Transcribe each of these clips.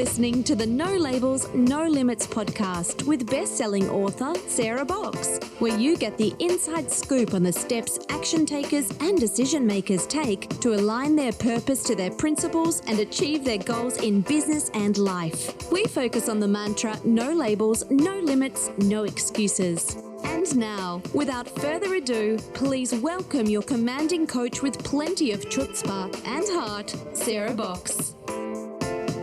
listening to the No Labels, No Limits podcast with best-selling author Sarah Box, where you get the inside scoop on the steps action takers and decision makers take to align their purpose to their principles and achieve their goals in business and life. We focus on the mantra, no labels, no limits, no excuses. And now, without further ado, please welcome your commanding coach with plenty of chutzpah and heart, Sarah Box.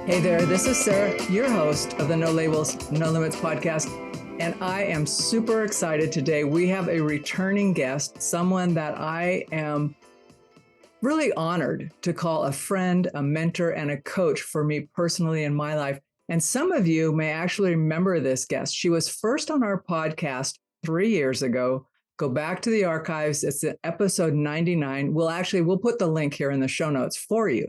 Hey there, this is Sarah, your host of the No Labels, No Limits podcast, and I am super excited today. We have a returning guest, someone that I am really honored to call a friend, a mentor, and a coach for me personally in my life. And some of you may actually remember this guest. She was first on our podcast 3 years ago. Go back to the archives. It's episode 99. We'll put the link here in the show notes for you.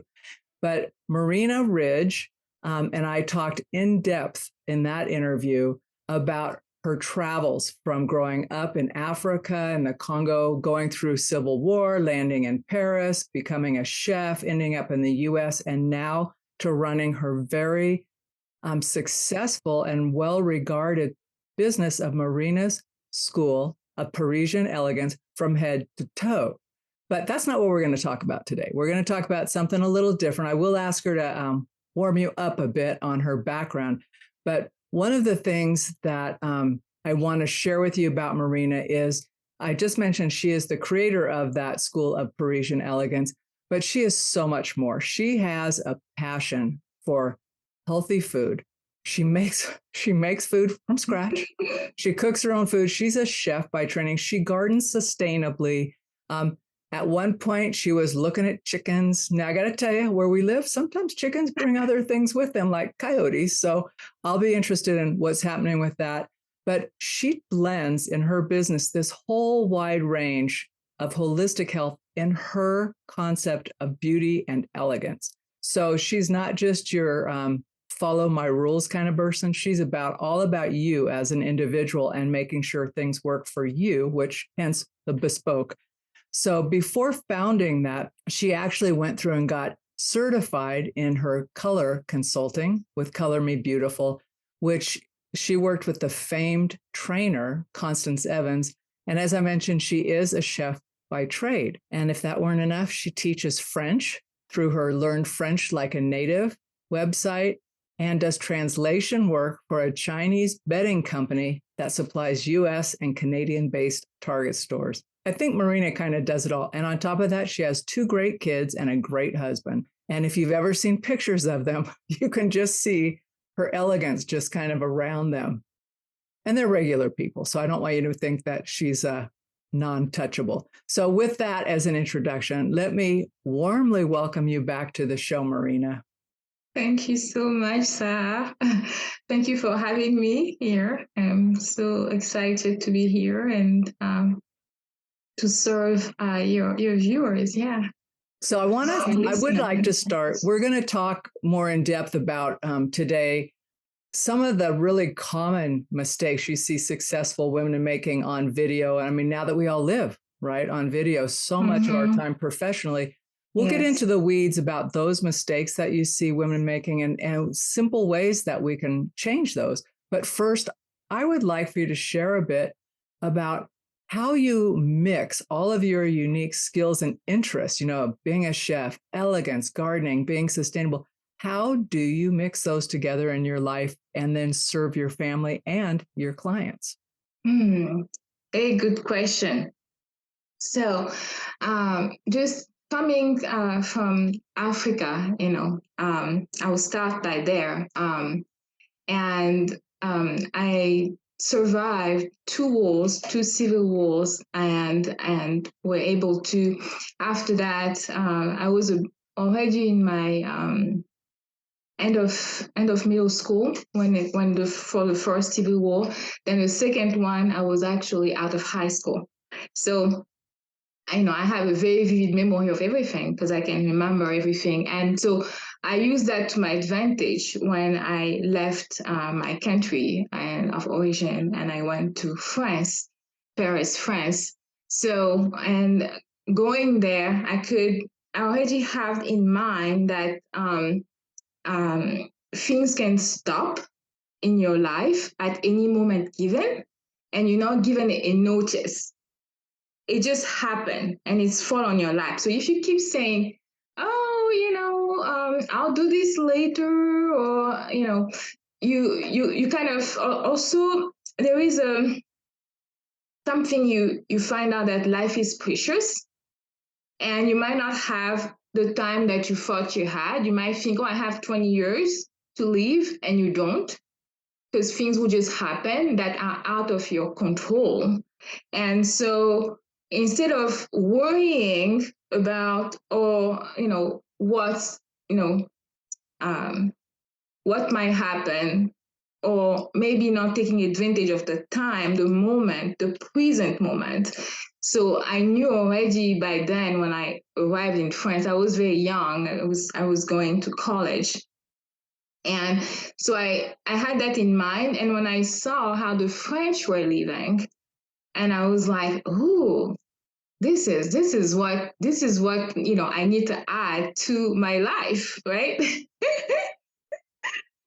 But Marina Ridge and I talked in depth in that interview about her travels from growing up in Africa and the Congo, going through civil war, landing in Paris, becoming a chef, ending up in the US, and now to running her very successful and well-regarded business of Marina's School of Parisian Elegance from head to toe. But that's not what we're going to talk about today. We're going to talk about something a little different. I will ask her to warm you up a bit on her background. But one of the things that I want to share with you about Marina is, I just mentioned she is the creator of that School of Parisian Elegance, but she is so much more. She has a passion for healthy food. She makes food from scratch. She cooks her own food. She's a chef by training. She gardens sustainably. At one point, she was looking at chickens. Now, I got to tell you, where we live, sometimes chickens bring other things with them, like coyotes. So I'll be interested in what's happening with that. But she blends in her business this whole wide range of holistic health in her concept of beauty and elegance. So she's not just your follow my rules kind of person. She's all about you as an individual and making sure things work for you, which hence the bespoke. So before founding that, she actually went through and got certified in her color consulting with Color Me Beautiful, which she worked with the famed trainer, Constance Evans. And as I mentioned, she is a chef by trade. And if that weren't enough, she teaches French through her Learn French Like a Native website and does translation work for a Chinese bedding company that supplies US and Canadian-based Target stores. I think Marina kind of does it all. And on top of that, she has 2 great kids and a great husband. And if you've ever seen pictures of them, you can just see her elegance just kind of around them. And they're regular people. So I don't want you to think that she's non-touchable. So with that as an introduction, let me warmly welcome you back to the show, Marina. Thank you so much, Sarah. Thank you for having me here. I'm so excited to be here and to serve your viewers. Yeah. So I would like to start. We're going to talk more in depth about today some of the really common mistakes you see successful women making on video. I mean, now that we all live right on video, so much of our time professionally. We'll get into the weeds about those mistakes that you see women making and simple ways that we can change those. But first, I would like for you to share a bit about how you mix all of your unique skills and interests, being a chef, elegance, gardening, being sustainable. How do you mix those together in your life and then serve your family and your clients? Very good question. So just coming from Africa, I will start by there. And I survived 2 wars, 2 civil wars, and were able to, after that, I was already in my end of middle school for the first civil war. Then the second one, I was actually out of high school. So I have a very vivid memory of everything because I can remember everything. And so I used that to my advantage when I left my country of origin and I went to France, Paris, France. So, and going there, I already have in mind that things can stop in your life at any moment given, and you're not given a notice. It just happened and it's fall on your lap. So if you keep saying, oh, I'll do this later, or you kind of also, there is something you find out that life is precious, and you might not have the time that you thought you had. You might think, oh, I have 20 years to live, and you don't, because things will just happen that are out of your control. And so instead of worrying about, what might happen, or maybe not taking advantage of the time, the moment, the present moment. So I knew already by then, when I arrived in France, I was very young. I was going to college. And so I had that in mind. And when I saw how the French were living, and I was like, oh, this is what I need to add to my life, right?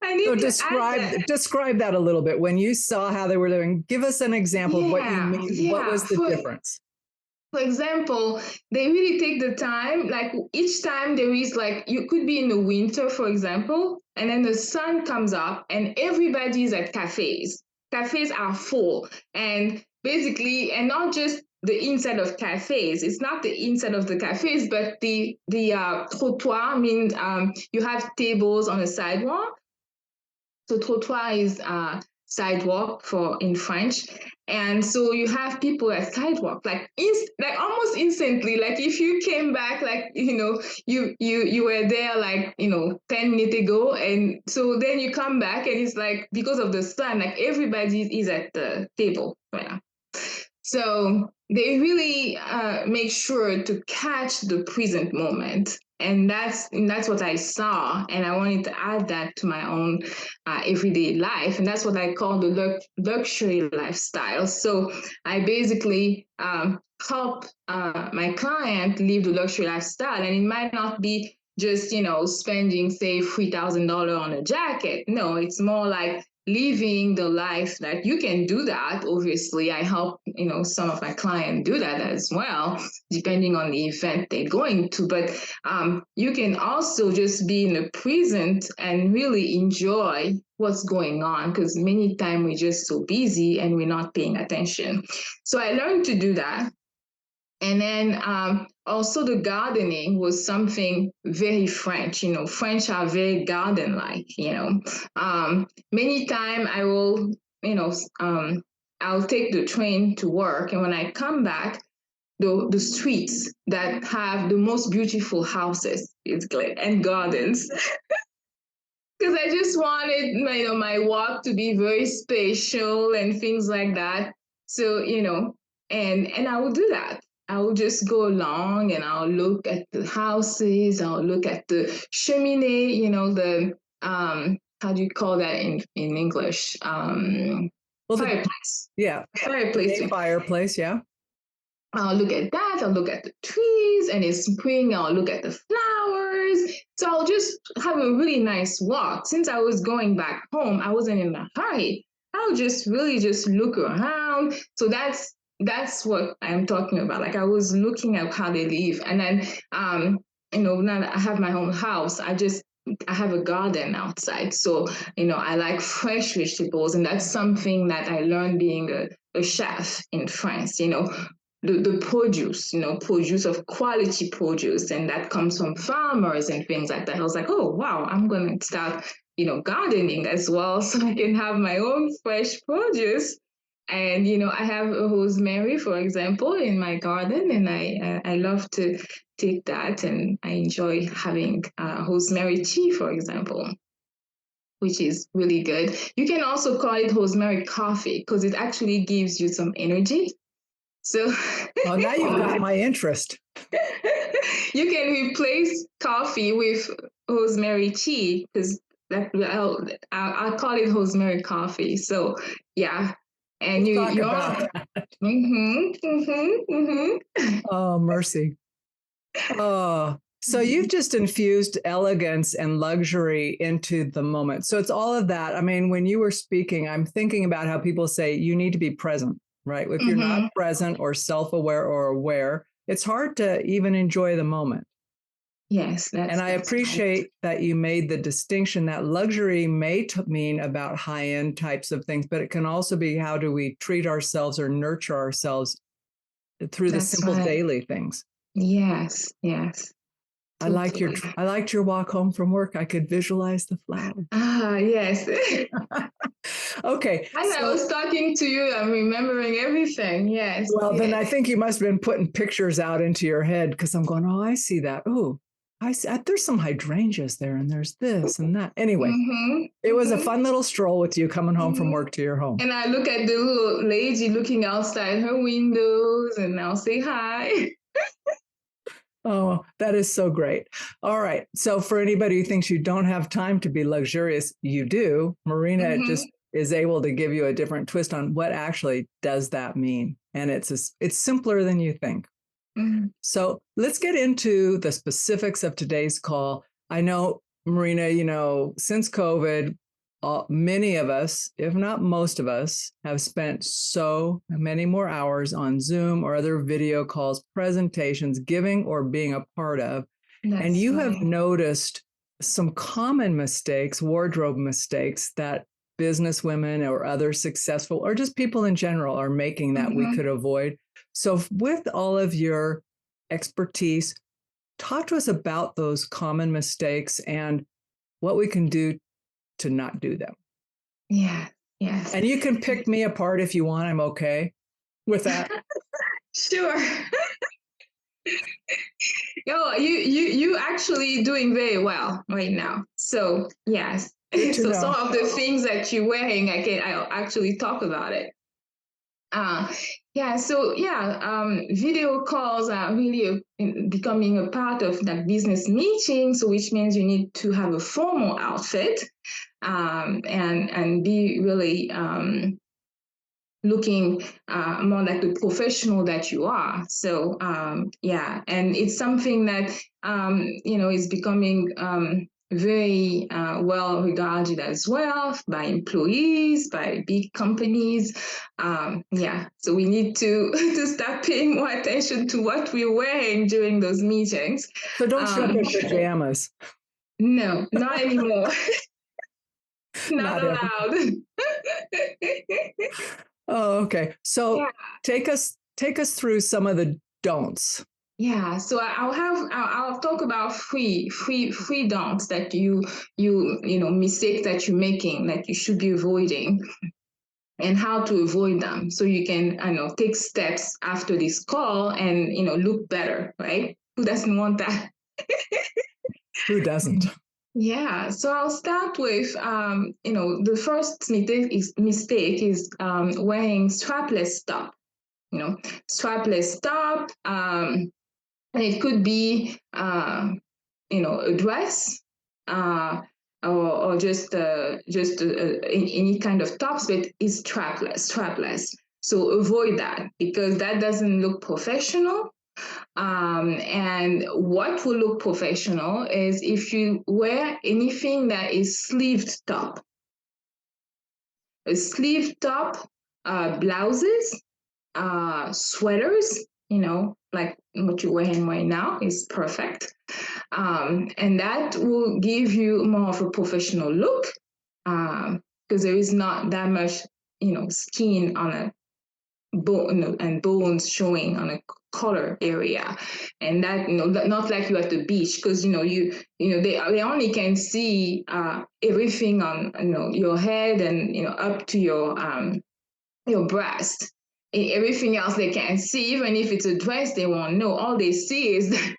I need So to add that. describe that a little bit. When you saw how they were living, give us an example of what you mean. Yeah. What was the difference? For example, they really take the time, like each time there is, like, you could be in the winter, for example, and then the sun comes up and everybody's at cafes. Cafes are full, and basically, and not just the inside of cafes. It's not the inside of the cafes, but the trottoir means you have tables on the sidewalk. So trottoir is sidewalk for in French, and so you have people at sidewalk, like like almost instantly. Like if you came back, like you were there like 10 minutes ago, and so then you come back and it's like, because of the sun, like everybody is at the table right now. So they really make sure to catch the present moment. And that's what I saw, and I wanted to add that to my own everyday life, and that's what I call the luxury lifestyle. So I basically help my client live the luxury lifestyle, and it might not be just spending, say, $3,000 on a jacket. No, it's more like living the life that you can do that. Obviously, I help some of my clients do that as well, depending on the event they're going to. But you can also just be in the present and really enjoy what's going on, because many times we're just so busy and we're not paying attention. So I learned to do that. And then also the gardening was something very French. French are very garden-like. Many times I will, I'll take the train to work, and when I come back, the streets that have the most beautiful houses and gardens. Because I just wanted my walk to be very spatial and things like that. So and I will do that. I will just go along and I'll look at the houses. I'll look at the cheminée. The how do you call that in English? Well, fireplace. Fireplace. Fireplace. Yeah. I'll look at that. I'll look at the trees, and it's spring. I'll look at the flowers. So I'll just have a really nice walk. Since I was going back home, I wasn't in a hurry. I'll just really just look around. So that's what I'm talking about. Like, I was looking at how they live, and then now that I have my own house, I have a garden outside. So I like fresh vegetables, and that's something that I learned being a chef in France. The produce, produce of quality produce, and that comes from farmers and things like that. I was like, oh, wow, I'm going to start, gardening as well, so I can have my own fresh produce. And, I have a rosemary, for example, in my garden, and I love to take that, and I enjoy having rosemary tea, for example, which is really good. You can also call it rosemary coffee, because it actually gives you some energy. So well, now you've got my interest. You can replace coffee with rosemary tea, because I'll call it rosemary coffee. So yeah, and we'll talk about that. Mm-hmm. Oh, mercy. Oh, So you've just infused elegance and luxury into the moment. So it's all of that. I mean, when you were speaking, I'm thinking about how people say you need to be present, right? If you're not present or self-aware or aware, it's hard to even enjoy the moment. Yes, and I appreciate right. that you made the distinction that luxury may mean about high-end types of things, but it can also be how do we treat ourselves or nurture ourselves through the simple right. daily things. Yes, yes. I liked your walk home from work. I could visualize the flowers. Yes. Okay. And I was talking to you, I'm remembering everything. Yes. Well, then I think you must have been putting pictures out into your head because I'm going, oh, I see that. Oh, I see. There's some hydrangeas there, and there's this and that. Anyway, it was a fun little stroll with you coming home from work to your home. And I look at the little lady looking outside her windows, and I'll say hi. Oh, that is so great. All right. So for anybody who thinks you don't have time to be luxurious, you do. Marina just is able to give you a different twist on what actually does that mean. And it's simpler than you think. So let's get into the specifics of today's call. I know, Marina, since COVID, many of us, if not most of us, have spent so many more hours on Zoom or other video calls, presentations, giving or being a part of. And you have noticed some common mistakes, wardrobe mistakes that business women or other successful or just people in general are making that we could avoid. So with all of your expertise, talk to us about those common mistakes and what we can do to not do them. Yeah, yes. And you can pick me apart if you want. I'm okay with that. Sure. You actually doing very well right now. So yes. So some of the things that you're wearing, I'll actually talk about it. Video calls are really becoming a part of that business meeting. So which means you need to have a formal outfit, and be really looking more like the professional that you are. So and it's something that is becoming very well regarded as well by employees, by big companies. So we need to start paying more attention to what we're wearing during those meetings. So don't show up in pajamas. No, not anymore. Not allowed. Oh, okay. So take us through some of the don'ts. Yeah, so I'll talk about three don'ts that you mistakes that you're making that you should be avoiding, and how to avoid them, so you can take steps after this call and look better, right? Who doesn't want that? Who doesn't? Yeah, so I'll start with the first mistake is wearing strapless top. Strapless top. And it could be, a dress, or just any kind of tops, but it's strapless. So avoid that because that doesn't look professional. And what will look professional is if you wear anything that is sleeved top. A sleeved top, blouses, sweaters, like what you're wearing right now is perfect. And that will give you more of a professional look, because there is not that much, skin on a bone and bones showing on a collar area, and that not like you at the beach, because they only can see everything on your head and up to your breast. Everything else they can't see. Even if it's a dress, they won't know. All they see is that.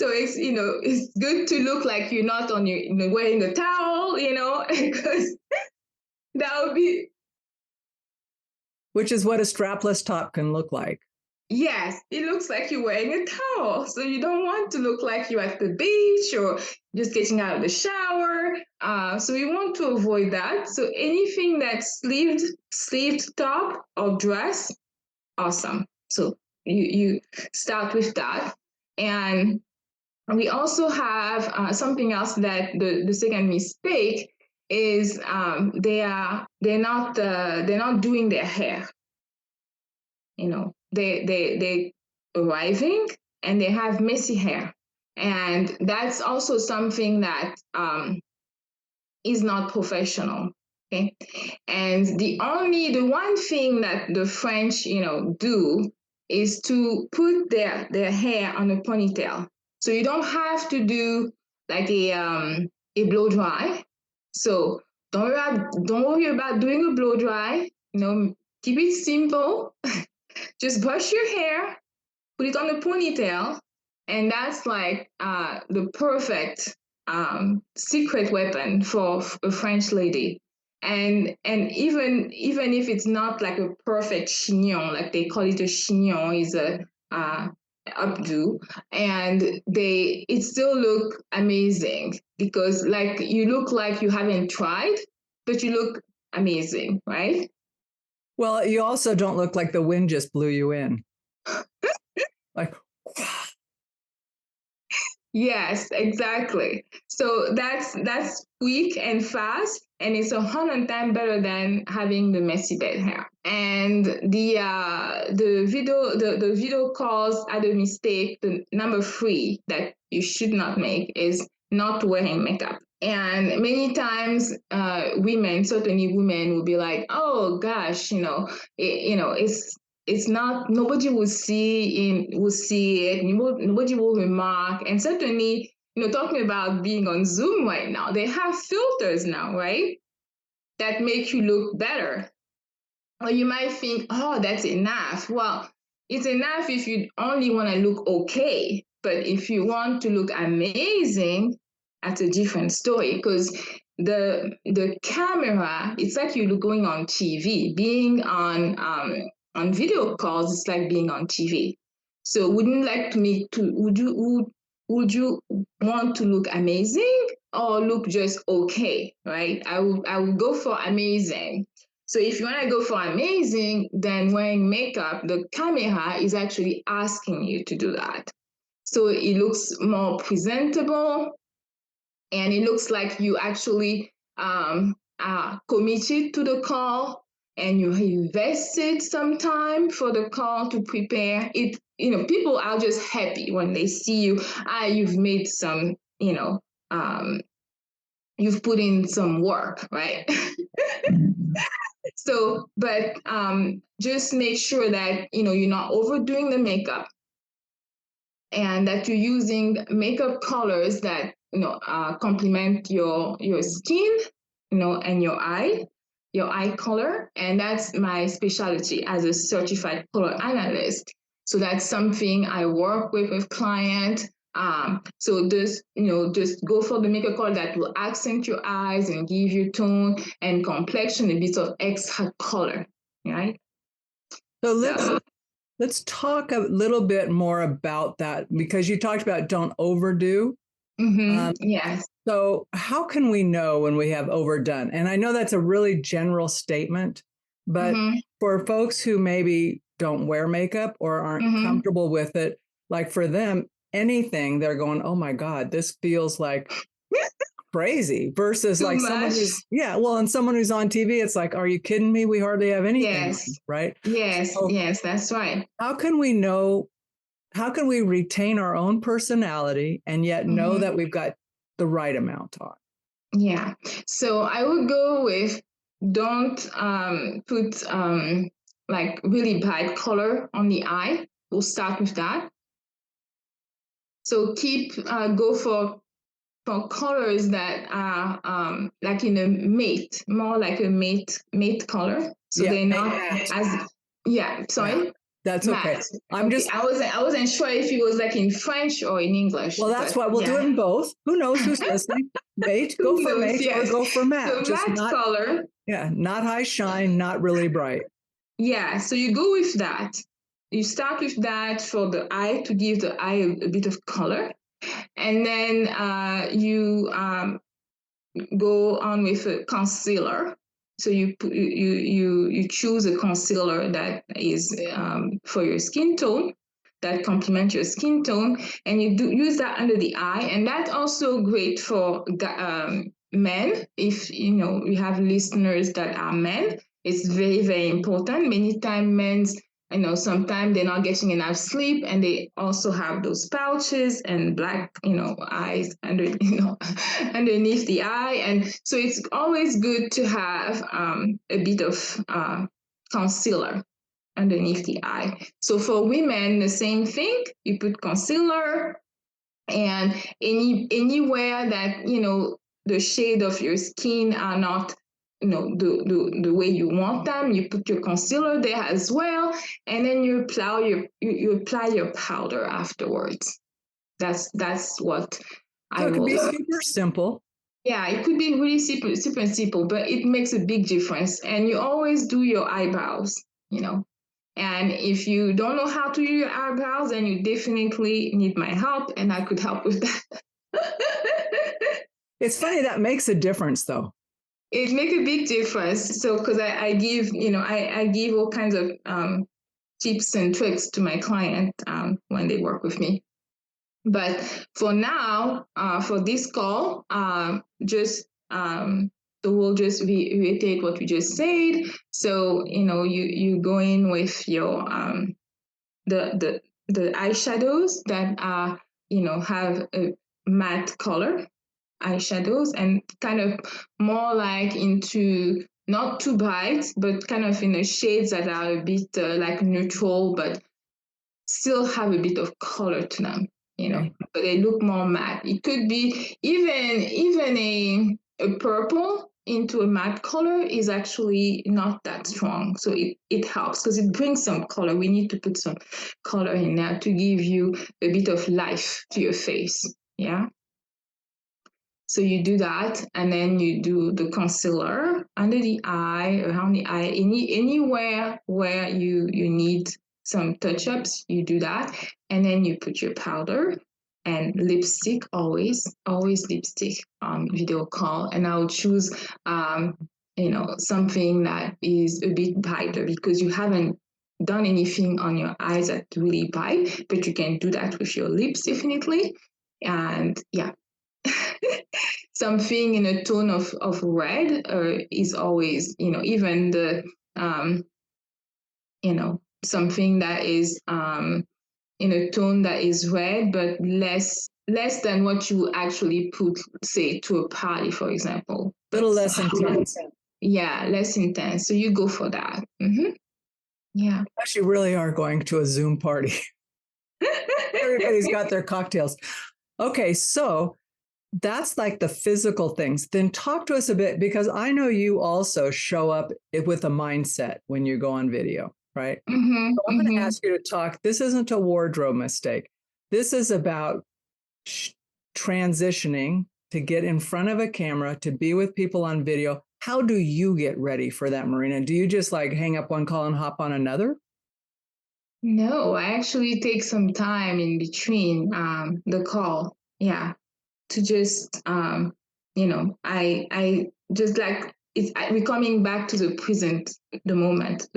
So it's good to look like you're not on your wearing a towel, because that would be. Which is what a strapless top can look like. Yes, it looks like you're wearing a towel. So you don't want to look like you're at the beach or just getting out of the shower. So we want to avoid that. So anything that's sleeved top or dress, awesome. So you start with that. And we also have something else that the second mistake is they're not doing their hair. They arriving and they have messy hair, and that's also something that is not professional. Okay, and the one thing that the French do is to put their hair on a ponytail, so you don't have to do like a blow dry. So don't worry about doing a blow dry. Keep it simple. Just brush your hair, put it on a ponytail, and that's like the perfect secret weapon for a French lady. And even if it's not like a perfect chignon, like they call it a chignon, is a updo, and it still look amazing because like you look like you haven't tried, but you look amazing, right? Well, you also don't look like the wind just blew you in. Like, yes, exactly. So that's quick and fast, and it's 100 times better than having the messy bed hair. And the video calls at a mistake. The number 3 that you should not make is not wearing makeup. And many times, women, certainly women, will be like, "Oh gosh, it's not, nobody will see it, nobody will remark." And certainly, talking about being on Zoom right now, they have filters now, right, that make you look better. Or you might think, oh, that's enough. Well, it's enough if you only want to look okay, but if you want to look amazing, that's a different story, because the camera, it's like you look going on TV. Being on video calls, it's like being on TV. So would you want to look amazing or look just okay, right? I would go for amazing. So if you want to go for amazing, then wearing makeup, the camera is actually asking you to do that. So it looks more presentable, and it looks like you actually are committed to the call, and you invested some time for the call to prepare it. People are just happy when they see you. You've made some, you've put in some work, right? So, but just make sure that you're not overdoing the makeup, and that you're using makeup colors that complement your skin, and your eye color. And that's my specialty as a certified color analyst. So that's something I work with clients. So just go for the makeup color that will accent your eyes and give you tone and complexion, a bit of extra color, right? so let's talk a little bit more about that, because you talked about don't overdo. Yes. So how can we know when we have overdone? And I know that's a really general statement, but for folks who maybe don't wear makeup or aren't comfortable with it, like for them, anything, they're going, oh my God, this feels like crazy, versus Too like someone much. who's, and someone who's on TV, it's like, are you kidding me? We hardly have anything, Yes. right? Yes, So yes, that's right. how can we know, how can we retain our own personality and yet know that we've got the right amount on? Yeah. So I would go with, don't put like really bright color on the eye. We'll start with that. So go for colors that are like in a matte, more like a matte color. So they're not as, sorry. Yeah. That's okay. Matte. I'm Okay. just, I wasn't sure if it was like in French or in English. well, that's why we'll do it in both. Who knows who's listening? Mate, go for mate, yes. or go for matte. So Just matte not, color. not high shine, not really bright. Yeah, so you go with that. You start with that for the eye, to give the eye a bit of color. And then you go on with a concealer. So you choose a concealer that is for your skin tone. that complement your skin tone, and you do use that under the eye. And that's also great for men. If you have listeners that are men, it's very, very important. Many times men's, sometimes they're not getting enough sleep, and they also have those pouches and black, eyes under, underneath the eye. And so it's always good to have a bit of concealer underneath the eye. So for women, the same thing. You put concealer, and anywhere that the shade of your skin are not the way you want them, you put your concealer there as well, and then you apply your powder afterwards. That's what So I it could will be do. super simple. Yeah, it could be really super, super simple, but it makes a big difference. And you always do your eyebrows. And if you don't know how to do your eyebrows, then you definitely need my help, and I could help with that. It's funny, that makes a difference though. It makes a big difference. So, because I give, I give all kinds of tips and tricks to my client when they work with me. But for now, for this call, so we'll just reiterate what we just said. So you go in with your the eyeshadows that are have a matte color eyeshadows, and kind of more like into not too bright, but kind of in the shades that are a bit like neutral, but still have a bit of color to them, Okay. but they look more matte. It could be even a purple into a matte color is actually not that strong. So it helps because it brings some color. We need to put some color in there to give you a bit of life to your face. Yeah. So you do that, and then you do the concealer under the eye, around the eye, anywhere where you need some touch-ups, you do that, and then you put your powder and lipstick. Always lipstick on video call, and I'll choose something that is a bit brighter because you haven't done anything on your eyes that really bright, but you can do that with your lips definitely, and yeah. Something in a tone of red is always, even the, something that is in a tone that is red, but less than what you actually put, say, to a party, for example. A little less intense. Yeah, less intense. So you go for that. Mm-hmm. Yeah. Actually, really are going to a Zoom party. Everybody's got their cocktails. Okay, so that's like the physical things. Then talk to us a bit, because I know you also show up with a mindset when you go on video, right? Mm-hmm, So I'm going to ask you to talk. This isn't a wardrobe mistake. This is about transitioning to get in front of a camera, to be with people on video. How do you get ready for that, Marina? Do you just like hang up one call and hop on another? No, I actually take some time in between the call. Yeah. To just I just like it's we're coming back to the present moment.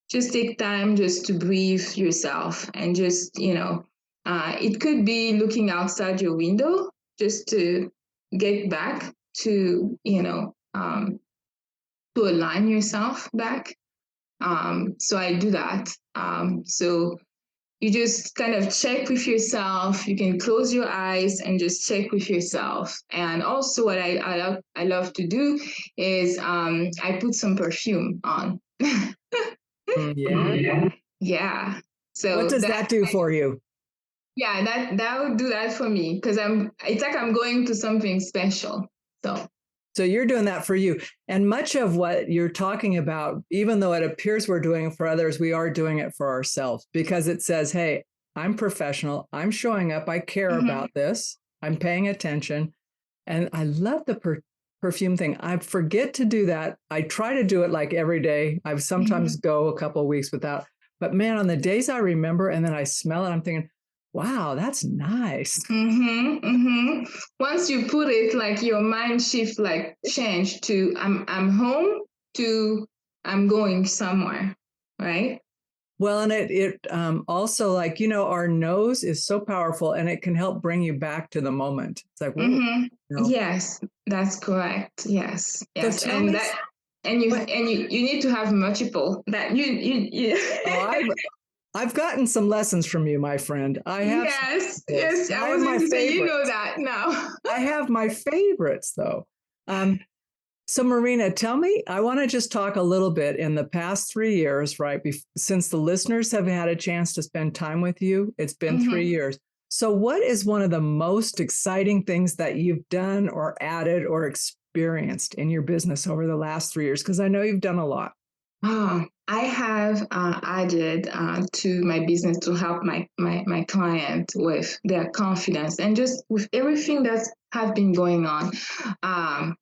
Just take time just to breathe yourself, and just it could be looking outside your window just to get back to to align yourself back. So I do that. So you just kind of check with yourself. You can close your eyes and just check with yourself. And also what I love to do is I put some perfume on. Yeah. Yeah. So What does that do for you? Yeah, that would do that for me, because it's like I'm going to something special. So you're doing that for you. And much of what you're talking about, even though it appears we're doing it for others, we are doing it for ourselves, because it says, hey, I'm professional. I'm showing up. I care about this. I'm paying attention. And I love the perfume thing. I forget to do that. I try to do it like every day. I sometimes go a couple of weeks without, but man, on the days I remember and then I smell it, I'm thinking, wow, that's nice. Once you put it, like your mind shift, like change to I'm home to I'm going somewhere, right? Well, and it also, like, our nose is so powerful, and it can help bring you back to the moment. It's like, whoa, Mm-hmm. you know. Yes, that's correct. Yes, So yes, tell and me, that and you what? and you need to have multiple that you Oh, I've gotten some lessons from you, my friend. I have some Yes, favorites. yes. I I have was my going to say, you know favorites. that now. I have my favorites, though. Um, So, Marina, tell me, I want to just talk a little bit in the past 3 years, right? Since the listeners have had a chance to spend time with you, it's been 3 years. So, what is one of the most exciting things that you've done or added or experienced in your business over the last 3 years? Because I know you've done a lot. I have added to my business to help my client with their confidence and just with everything that have been going on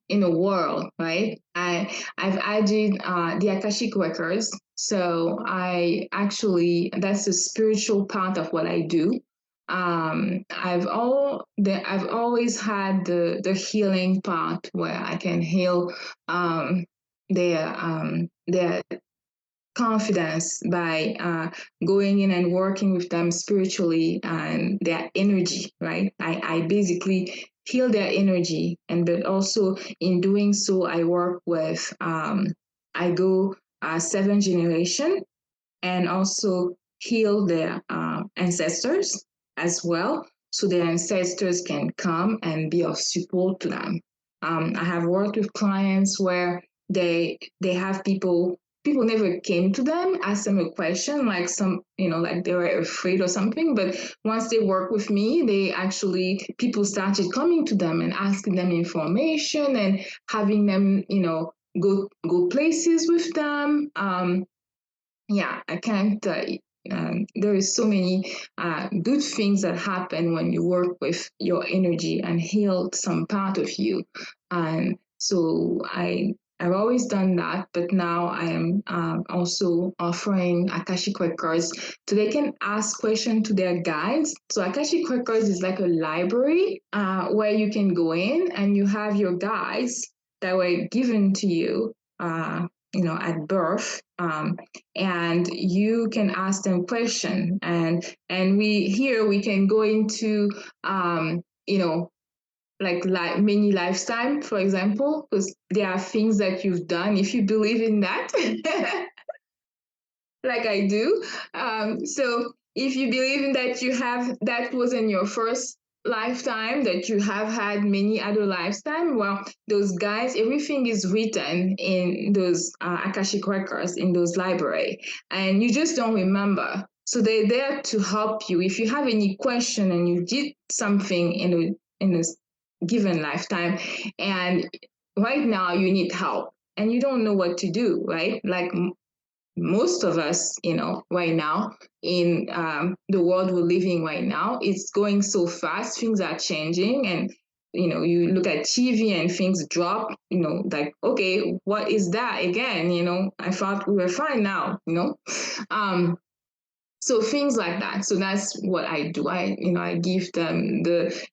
in the world, right? I've added the Akashic records. So that's the spiritual part of what I do. I've always had the healing part where I can heal their confidence by going in and working with them spiritually and their energy, right? I basically heal their energy, and but also in doing so I work with I go seven generation and also heal their ancestors as well, so their ancestors can come and be of support to them. I have worked with clients where they have people never came to them, asked them a question, like like they were afraid or something. But once they work with me, people started coming to them and asking them information and having them, go places with them. Yeah, I can't. There is so many good things that happen when you work with your energy and heal some part of you. And so I've always done that, but now I am also offering Akashic Records so they can ask questions to their guides. So Akashic Records is like a library where you can go in and you have your guides that were given to you. At birth, and you can ask them question, and we can go into like mini lifetime, for example, because there are things that you've done if you believe in that. Like I do. So if you believe in that, you have that was in your first lifetime, that you have had many other lifetime. Well, those guys, everything is written in those Akashic records in those library, and you just don't remember. So they're there to help you if you have any question and you did something in a given lifetime, and right now you need help and you don't know what to do, right? Like most of us, right now in the world we're living right now, it's going so fast. Things are changing, and you look at TV and things drop. Like, okay, what is that again? I thought we were fine now. So things like that. So that's what I do. I give them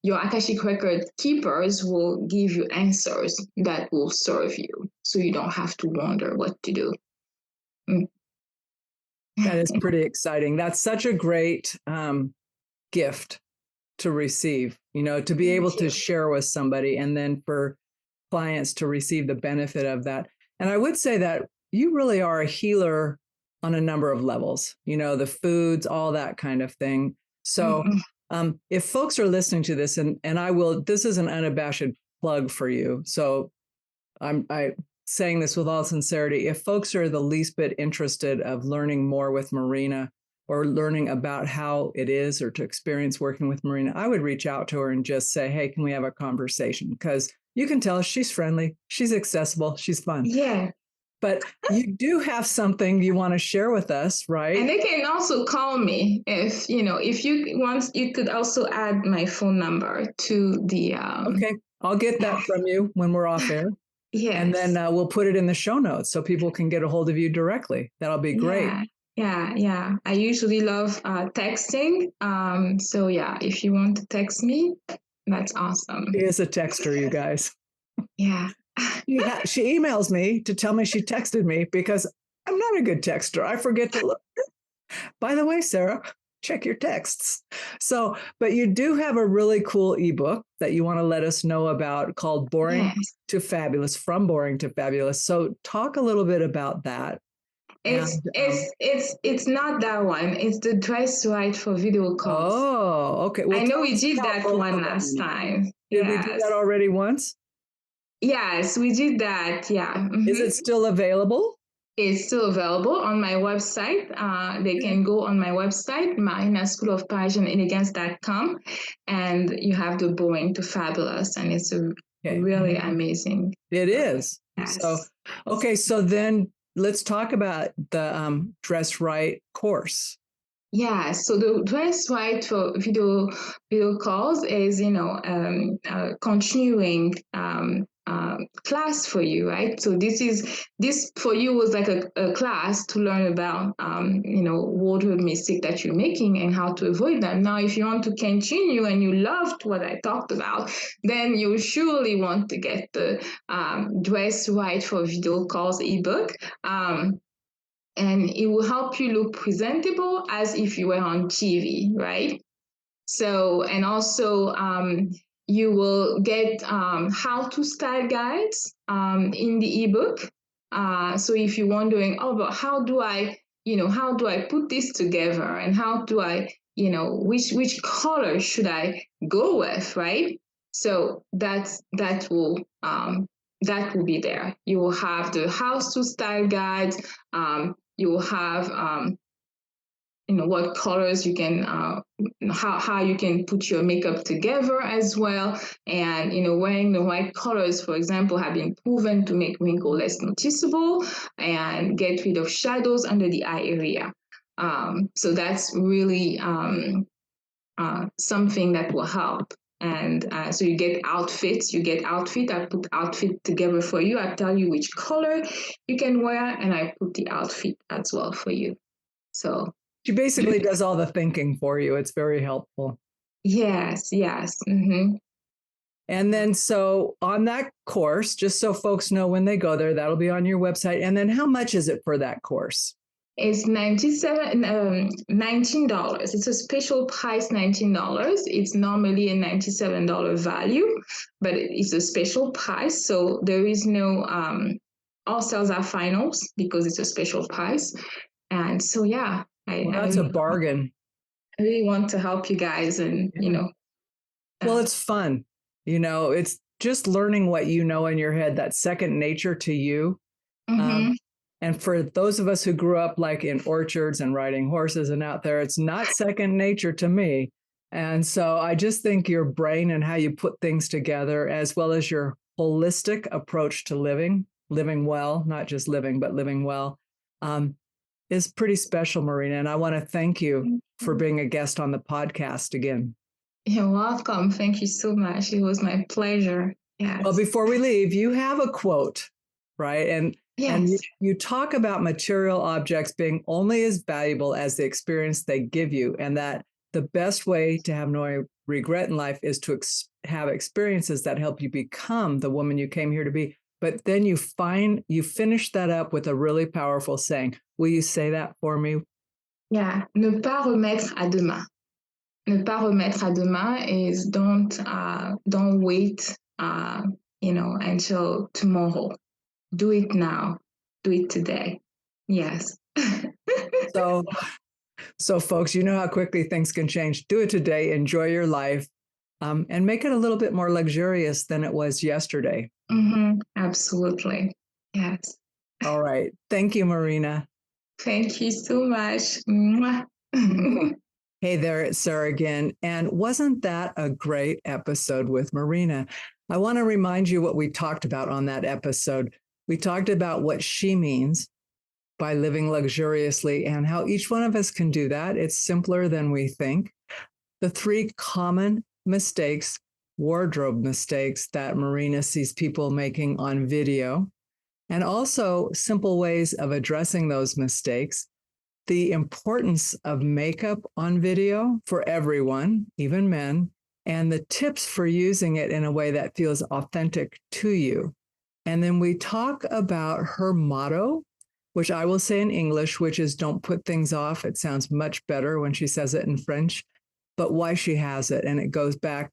your Akashic record keepers will give you answers that will serve you, so you don't have to wonder what to do. Mm. That is pretty exciting. That's such a great gift to receive, to be able to share with somebody, and then for clients to receive the benefit of that. And I would say that you really are a healer on a number of levels, the foods, all that kind of thing. So if folks are listening to this, and this is an unabashed plug for you. So I'm saying this with all sincerity. If folks are the least bit interested of learning more with Marina, or learning about how it is, or to experience working with Marina, I would reach out to her and just say, hey, can we have a conversation? Because you can tell she's friendly, she's accessible, she's fun. Yeah. But you do have something you want to share with us, right? And they can also call me if you want. You could also add my phone number to the. Okay, I'll get that from you when we're off air. Yes. And then we'll put it in the show notes so people can get a hold of you directly. That'll be great. Yeah. I usually love texting. So yeah, if you want to text me, that's awesome. She is a texter, you guys. Yeah. She emails me to tell me she texted me because I'm not a good texter. I forget to look. By the way, Sarah, check your texts. So, but you do have a really cool ebook that you want to let us know about called Boring Yes. to Fabulous, From Boring to Fabulous. So talk a little bit about that. It's And, it's not that one. It's the dress right for video calls. okay. Well, I know tell we us did about that both one of them. last time. Did we do Yes. that already once? Yes, we did that. Yeah. Is it still available? It's still available on my website. They can go on my website, Marina School of Parisian Elegance.com, and you have the Boring to Fabulous, and it's a Okay. really amazing. It is. Yes. So, okay. So then let's talk about the Dress Right course. Yeah, so the dress right for video calls is continuing class for you, right? So this for you was like a class to learn about wardrobe mistake that you're making and how to avoid them. Now, if you want to continue and you loved what I talked about, then you surely want to get the dress right for video calls ebook. And it will help you look presentable as if you were on TV, right? So, and also you will get how to style guides in the ebook. So if you're wondering, oh, but how do I put this together, and how do I, which color should I go with, right? So that will be there. You will have the how to style guides. You will have what colors you can how you can put your makeup together as well, and wearing the right colors, for example, have been proven to make wrinkle less noticeable and get rid of shadows under the eye area. So that's really something that will help. And so you get outfits. I put outfit together for you. I tell you which color you can wear, and I put the outfit as well for you. So she basically does all the thinking for you. It's very helpful. Yes. Mm-hmm. And then, so on that course, just so folks know when they go there, that'll be on your website. And then how much is it for that course? It's $19. It's a special price, $19. It's normally a $97 value, but it's a special price. So there is no, all sales are finals because it's a special price. And so, yeah. That's a bargain. I really want to help you guys, and, Well, it's fun. It's just learning what you know in your head, that's second nature to you. Mm-hmm. And for those of us who grew up like in orchards and riding horses and out there, it's not second nature to me. And so I just think your brain and how you put things together, as well as your holistic approach to living well, not just living, but living well, is pretty special, Marina. And I want to thank you for being a guest on the podcast again. You're welcome. Thank you so much. It was my pleasure. Yes. Well, before we leave, you have a quote, right? And yes. you talk about material objects being only as valuable as the experience they give you, and that the best way to have no regret in life is to have experiences that help you become the woman you came here to be. But then you finish that up with a really powerful saying. Will you say that for me? Yeah. Ne pas remettre à demain. Ne pas remettre à demain is don't wait, until tomorrow. Do it now. Do it today. Yes. So folks, you know how quickly things can change. Do it today. Enjoy your life, and make it a little bit more luxurious than it was yesterday. Mm-hmm. Absolutely. Yes. All right. Thank you, Marina. Thank you so much. Hey there, it's Sarah again. And wasn't that a great episode with Marina? I want to remind you what we talked about on that episode. We talked about what she means by living luxuriously and how each one of us can do that. It's simpler than we think. The 3 common mistakes, wardrobe mistakes, that Marina sees people making on video, and also simple ways of addressing those mistakes. The importance of makeup on video for everyone, even men, and the tips for using it in a way that feels authentic to you. And then we talk about her motto, which I will say in English, which is don't put things off. It sounds much better when she says it in French, but why she has it. And it goes back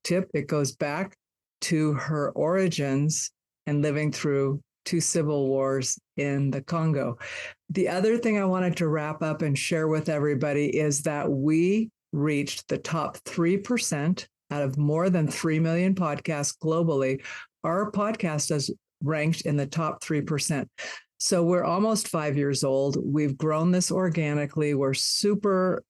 to her origins and living through 2 civil wars in the Congo. The other thing I wanted to wrap up and share with everybody is that we reached the top 3% out of more than 3 million podcasts globally. Our podcast is ranked in the top 3%. So we're almost 5 years old. We've grown this organically. We're super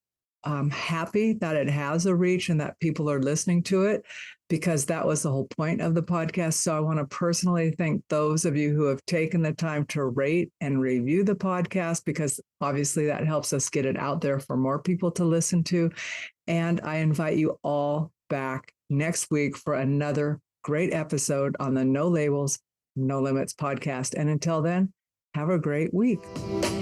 happy that it has a reach and that people are listening to it, because that was the whole point of the podcast. So I want to personally thank those of you who have taken the time to rate and review the podcast, because obviously that helps us get it out there for more people to listen to. And I invite you all back next week for another great episode on the No Labels, No Limits podcast. And until then, have a great week.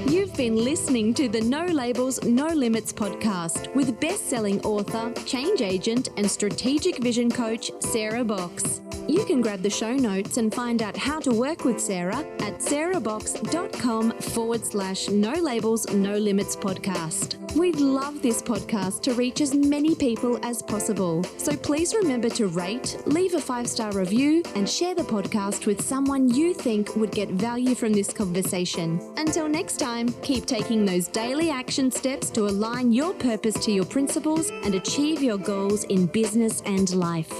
You've been listening to the No Labels, No Limits podcast with best-selling author, change agent, and strategic vision coach, Sarah Box. You can grab the show notes and find out how to work with Sarah at sarahbox.com/No Labels, No Limits podcast. We'd love this podcast to reach as many people as possible. So please remember to rate, leave a 5-star review, and share the podcast with someone you think would get value from this conversation. Until next time, keep taking those daily action steps to align your purpose to your principles and achieve your goals in business and life.